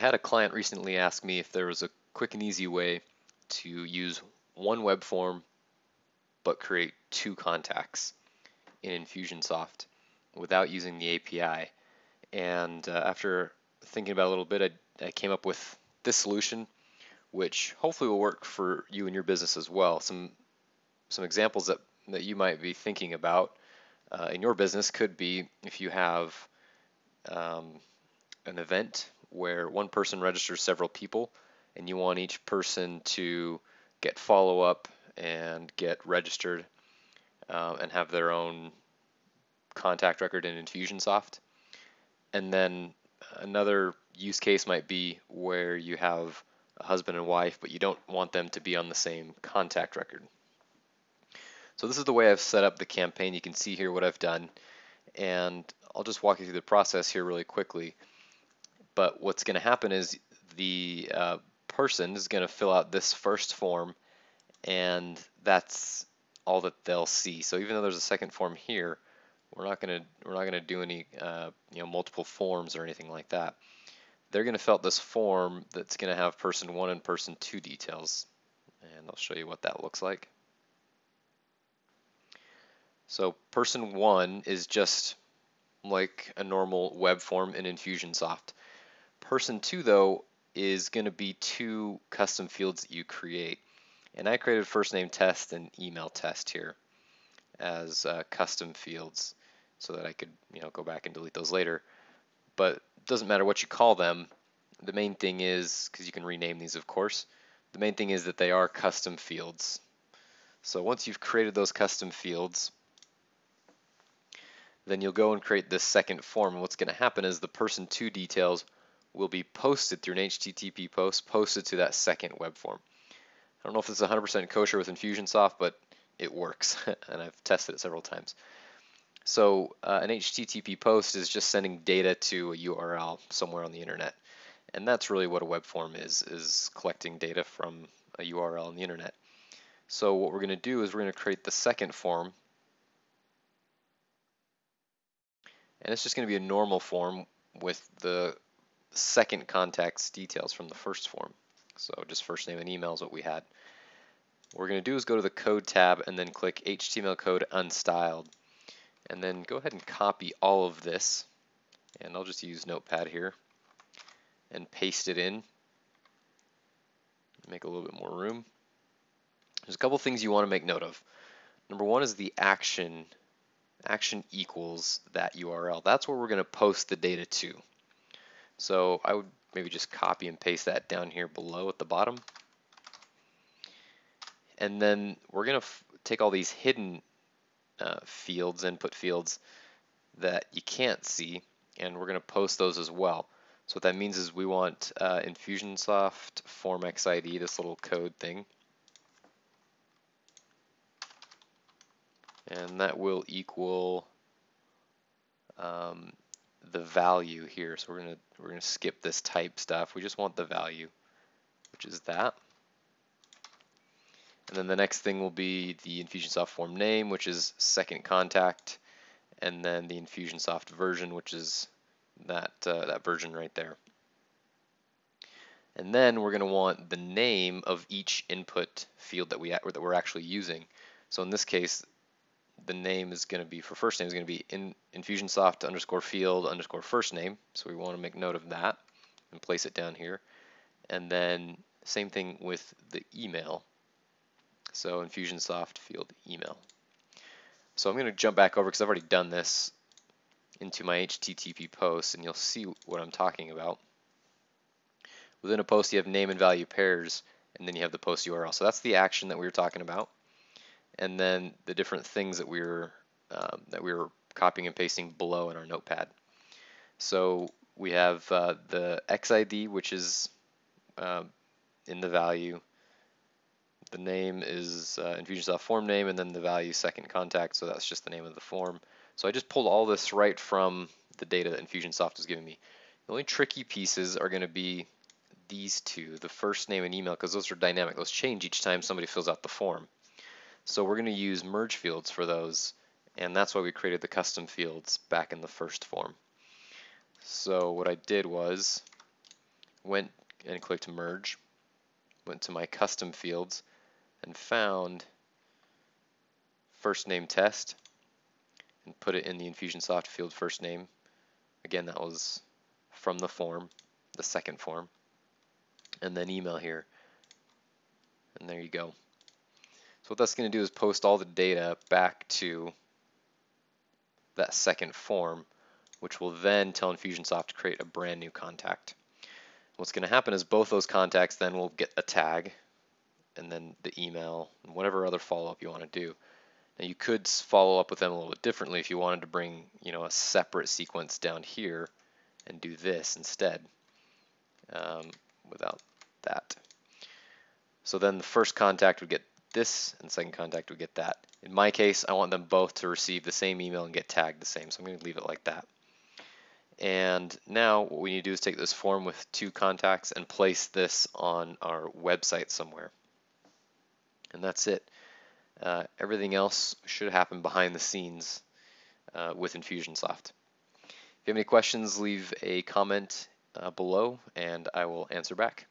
I had a client recently ask me if there was a quick and easy way to use one web form but create two contacts in Infusionsoft without using the API. And after thinking about it a little bit, I came up with this solution, which hopefully will work for you and your business as well. Some examples that you might be thinking about in your business could be if you have um, an event where one person registers several people and you want each person to get follow-up and get registered and have their own contact record in Infusionsoft. And then another use case might be where you have a husband and wife, but you don't want them to be on the same contact record. So this is the way I've set up the campaign. You can see here what I've done, and I'll just walk you through the process here really quickly. But what's going to happen is the person is going to fill out this first form, and that's all that they'll see. So even though there's a second form here, we're not going to do any multiple forms or anything like that. They're going to fill out this form that's going to have person 1 and person 2 details, and I'll show you what that looks like. So person 1 is just like a normal web form in Infusionsoft. Person 2 though is going to be two custom fields that you create, and I created first name test and email test here as custom fields so that I could go back and delete those later. But it doesn't matter what you call them. The main thing is, because you can rename these of course, the main thing is that they are custom fields. So once you've created those custom fields, then you'll go and create this second form, and what's going to happen is the person 2 details will be posted through an HTTP post, posted to that second web form. I don't know if this is 100% kosher with Infusionsoft, but it works, and I've tested it several times. So an HTTP post is just sending data to a URL somewhere on the internet, and that's really what a web form is collecting data from a URL on the internet. So what we're going to do is we're going to create the second form, and it's just going to be a normal form with the second contact's details from the first form. So just first name and email is what we had. What we're going to do is go to the code tab and then click HTML code unstyled, and then go ahead and copy all of this, and I'll just use Notepad here and paste it in, make a little bit more room. There's a couple things you want to make note of. Number one is the action equals that URL. That's where we're going to post the data to. So I would maybe just copy and paste that down here below at the bottom. And then we're going to take all these hidden fields, input fields that you can't see, and we're going to post those as well. So what that means is we want Infusionsoft form XID, this little code thing, and that will equal the value here. So we're gonna skip this type stuff. We just want the value, which is that. And then the next thing will be the Infusionsoft form name, which is second contact, and then the Infusionsoft version, which is that version right there. And then we're going to want the name of each input field that we're actually using. So in this case, the name is going to be, for first name, is going to be Infusionsoft underscore field underscore first name. So we want to make note of that and place it down here. And then same thing with the email. So Infusionsoft field email. So I'm going to jump back over because I've already done this into my HTTP post, and you'll see what I'm talking about. Within a post, you have name and value pairs, and then you have the post URL. So that's the action that we were talking about, and then the different things that we were copying and pasting below in our notepad. So we have the XID, which is in the value. The name is Infusionsoft form name, and then the value second contact, so that's just the name of the form. So I just pulled all this right from the data that Infusionsoft is giving me. The only tricky pieces are going to be these two, the first name and email, because those are dynamic. Those change each time somebody fills out the form. So we're going to use merge fields for those, and that's why we created the custom fields back in the first form. So what I did was went and clicked merge, went to my custom fields, and found first name test and put it in the Infusionsoft field first name. Again, that was from the form, the second form, and then email here, and there you go. So what that's going to do is post all the data back to that second form, which will then tell Infusionsoft to create a brand new contact. What's going to happen is both those contacts then will get a tag, and then the email, and whatever other follow-up you want to do. Now you could follow up with them a little bit differently if you wanted to bring, a separate sequence down here and do this instead, without that. So then the first contact would get this, and the second contact would get that. In my case, I want them both to receive the same email and get tagged the same, so I'm going to leave it like that. And now what we need to do is take this form with 2 contacts and place this on our website somewhere. And that's it. Everything else should happen behind the scenes with Infusionsoft. If you have any questions, leave a comment below and I will answer back.